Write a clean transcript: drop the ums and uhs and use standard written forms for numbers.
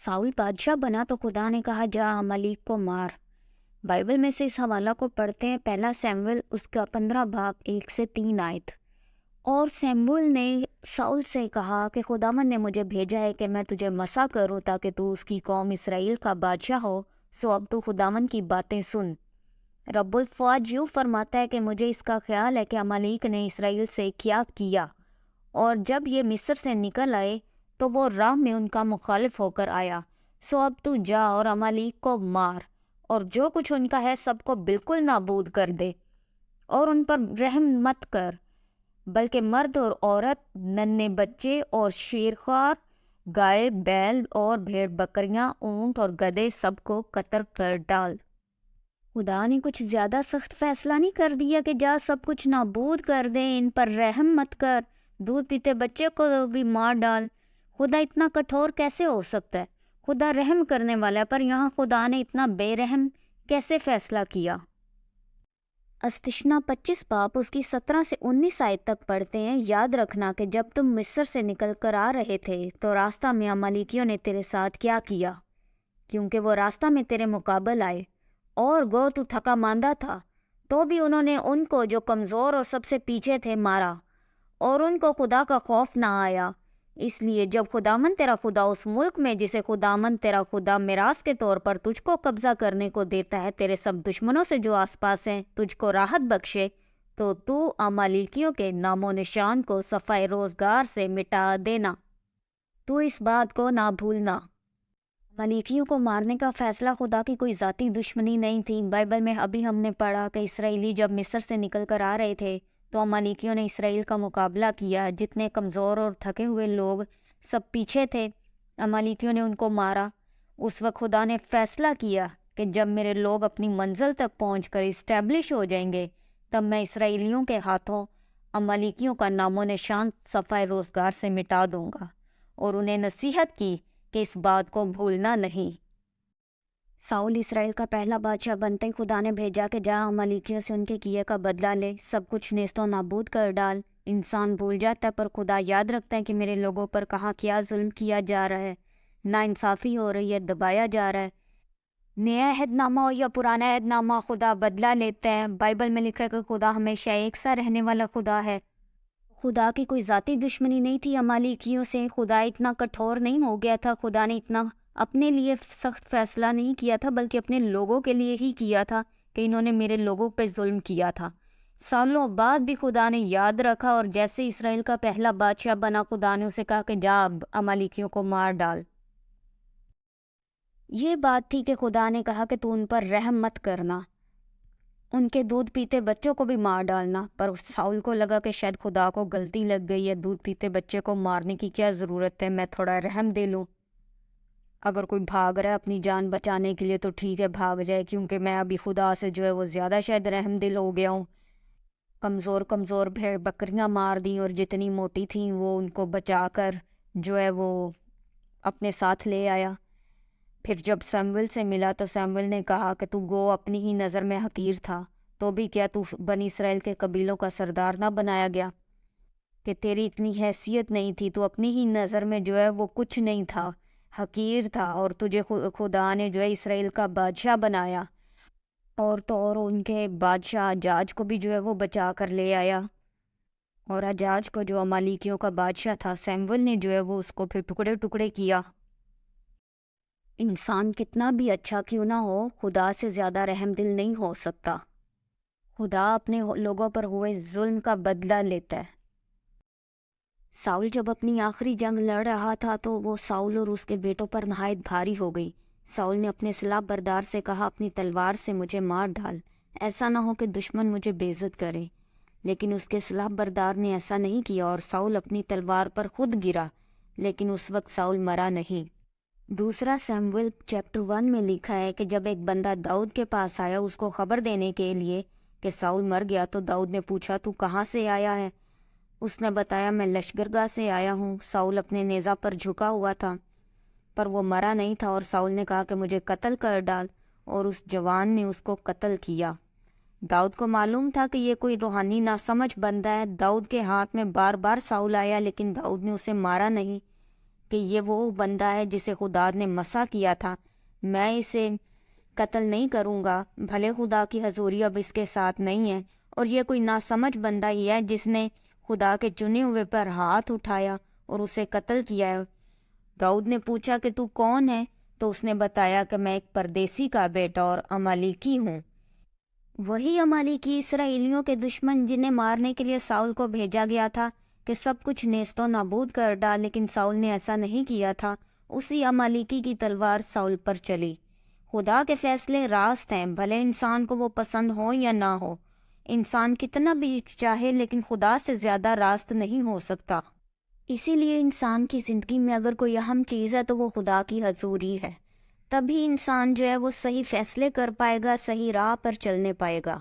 Saul बादशाह बना तो खुदा ने कहा जा अमालेक को मार। बाइबल में से इस हवाला को पढ़ते हैं, पहला सैमुएल उसका 15 बाब 1 से 3 आयत। और सैमुएल ने साउल से कहा कि खुदावन ने मुझे भेजा है कि मैं तुझे मसा करूं ताकि तू उसकी कौम इसराइल का बादशाह हो। सो अब तू खुदावन की बातें सुन। रब्बुल फ़ौज यूँ फरमाता है कि मुझे इसका ख्याल है कि अमालेक ने इसराइल से क्या किया, और जब ये मिस्र से निकल आए तो वो राह में उनका मुखालिफ होकर आया। सो अब तू जा और अमालेक को मार, और जो कुछ उनका है सबको बिल्कुल नाबूद कर दे, और उन पर रहम मत कर, बल्कि मर्द और औरत, नन्हे बच्चे और शेरखार, गाय बैल और भेड़ बकरियां, ऊंट और गधे सबको कत्ल कर डाल। खुदा ने कुछ ज़्यादा सख्त फैसला नहीं कर दिया कि जा सब कुछ नाबूद कर दे, इन पर रहम मत कर, दूध पीते बच्चे को भी मार डाल। खुदा इतना कठोर कैसे हो सकता है? खुदा रहम करने वाला है, पर यहाँ खुदा ने इतना बेरहम कैसे फैसला किया? अस्तिशना 25 बाब उसकी 17 से 19 आयत तक पढ़ते हैं। याद रखना कि जब तुम मिस्र से निकल कर आ रहे थे तो रास्ता में अमालेकियों ने तेरे साथ क्या किया, क्योंकि वो रास्ता में तेरे मुकाबल आए, और गो तू थका मांदा था तो भी उन्होंने उनको जो कमज़ोर और सबसे पीछे थे मारा, और उनको खुदा का खौफ ना आया। इसलिए जब खुदामन तेरा खुदा उस मुल्क में जिसे खुदामन तेरा खुदा मिरास के तौर पर तुझको कब्जा करने को देता है, तेरे सब दुश्मनों से जो आसपास हैं तुझको राहत बख्शे, तो तू अमालेकियों के नामो निशान को सफ़ाई रोज़गार से मिटा देना। तू इस बात को ना भूलना। अमालेकियों को मारने का फैसला खुदा की कोई ज़ाती दुश्मनी नहीं थी। बाइबल में अभी हमने पढ़ा कि इसराइली जब मिस्र से निकल कर आ रहे थे तो अमालेकियों ने इसराइल का मुकाबला किया। जितने कमज़ोर और थके हुए लोग सब पीछे थे, अमालेकियों ने उनको मारा। उस वक्त खुदा ने फैसला किया कि जब मेरे लोग अपनी मंजिल तक पहुंचकर इस्टेब्लिश हो जाएंगे, तब मैं इसराइलियों के हाथों अमालेकियों का नामो निशान सफ़ाई रोज़गार से मिटा दूंगा, और उन्हें नसीहत की कि इस बात को भूलना नहीं। साउल इसराइल का पहला बादशाह बनते ही खुदा ने भेजा कि जा अमालेकियों से उनके किए का बदला ले, सब कुछ नेस्तो नाबूद कर डाल। इंसान भूल जाता है पर खुदा याद रखता है कि मेरे लोगों पर कहाँ क्या जुल्म किया जा रहा है, नाइंसाफ़ी हो रही है, दबाया जा रहा है। नया अहदनामा हो या पुराना अहदनामा, खुदा बदला लेते हैं। बाइबल में लिखा है कि खुदा हमेशा एक सा रहने वाला खुदा है। खुदा की कोई ज़ाती दुश्मनी नहीं थी अमालेकियों से। खुदा इतना कठोर नहीं हो गया था। खुदा ने इतना अपने लिए सख्त फैसला नहीं किया था, बल्कि अपने लोगों के लिए ही किया था कि इन्होंने मेरे लोगों पे जुल्म किया था। सालों बाद भी खुदा ने याद रखा, और जैसे इसराइल का पहला बादशाह बना, खुदा ने उसे कहा कि जा अब अमालेकियों को मार डाल। ये बात थी कि खुदा ने कहा कि तू उन पर रहम मत करना, उनके दूध पीते बच्चों को भी मार डालना। पर साउल को लगा कि शायद खुदा को गलती लग गई है, दूध पीते बच्चे को मारने की क्या ज़रूरत है, मैं थोड़ा रहम दे लूँ। अगर कोई भाग रहा है अपनी जान बचाने के लिए तो ठीक है, भाग जाए, क्योंकि मैं अभी खुदा से जो है वो ज़्यादा शायद रहम दिल हो गया हूँ। कमज़ोर कमज़ोर भेड़ बकरियाँ मार दी, और जितनी मोटी थी वो उनको बचा कर जो है वो अपने साथ ले आया। फिर जब सैमुएल से मिला तो सैमुएल ने कहा कि तू गो अपनी ही नज़र में हकीर था, तो भी क्या तू बनी इसराइल के कबीलों का सरदार ना बनाया गया? कि तेरी इतनी हैसियत नहीं थी, तू अपनी ही नज़र में जो है वो कुछ नहीं था, हकीर था, और तुझे खुदा ने जो है इसराइल का बादशाह बनाया। और तो और उनके बादशाह अजाज को भी जो है वो बचा कर ले आया। और अजाज को जो अमालेकियों का बादशाह था, सैमुएल ने जो है वो उसको फिर टुकड़े टुकड़े किया। इंसान कितना भी अच्छा क्यों ना हो, खुदा से ज़्यादा रहमदिल नहीं हो सकता। खुदा अपने लोगों पर हुए जुल्म का बदला लेता है। साउल जब अपनी आखिरी जंग लड़ रहा था तो वो साउल और उसके बेटों पर नहायत भारी हो गई। साउल ने अपने सलाह बरदार से कहा, अपनी तलवार से मुझे मार डाल, ऐसा ना हो कि दुश्मन मुझे बेइज्जत करे। लेकिन उसके सलाह बरदार ने ऐसा नहीं किया, और साउल अपनी तलवार पर खुद गिरा, लेकिन उस वक्त साउल मरा नहीं। दूसरा सैमुएल चैप्टर 1 में लिखा है कि जब एक बंदा दाऊद के पास आया उसको खबर देने के लिए कि साउल मर गया, तो दाऊद ने पूछा, तू कहाँ से आया है? उसने बताया, मैं लश्करगाह से आया हूँ। साउल अपने नेज़ा पर झुका हुआ था, पर वो मरा नहीं था, और साउल ने कहा कि मुझे कत्ल कर डाल, और उस जवान ने उसको कत्ल किया। दाऊद को मालूम था कि ये कोई रूहानी नासमझ बंदा है। दाऊद के हाथ में बार बार साउल आया, लेकिन दाऊद ने उसे मारा नहीं। کہ یہ وہ بندہ ہے جسے خدا نے مسح کیا تھا، میں اسے قتل نہیں کروں گا، بھلے خدا کی حضوری اب اس کے ساتھ نہیں ہے، اور یہ کوئی ناسمجھ بندہ ہی ہے جس نے خدا کے چنے ہوئے پر ہاتھ اٹھایا اور اسے قتل کیا ہے۔ داؤد نے پوچھا کہ تو کون ہے؟ تو اس نے بتایا کہ میں ایک پردیسی کا بیٹا اور امالیکی ہوں، وہی امالیکی اسرائیلیوں کے دشمن جنہیں مارنے کے لیے ساؤل کو بھیجا گیا تھا کہ سب کچھ نیست و نابود کر ڈال، لیکن ساؤل نے ایسا نہیں کیا تھا۔ اسی امالیکی کی تلوار ساؤل پر چلی۔ خدا کے فیصلے راست ہیں، بھلے انسان کو وہ پسند ہو یا نہ ہو۔ انسان کتنا بھی چاہے لیکن خدا سے زیادہ راست نہیں ہو سکتا۔ اسی لیے انسان کی زندگی میں اگر کوئی اہم چیز ہے تو وہ خدا کی حضوری ہے، تبھی انسان جو ہے وہ صحیح فیصلے کر پائے گا، صحیح راہ پر چلنے پائے گا۔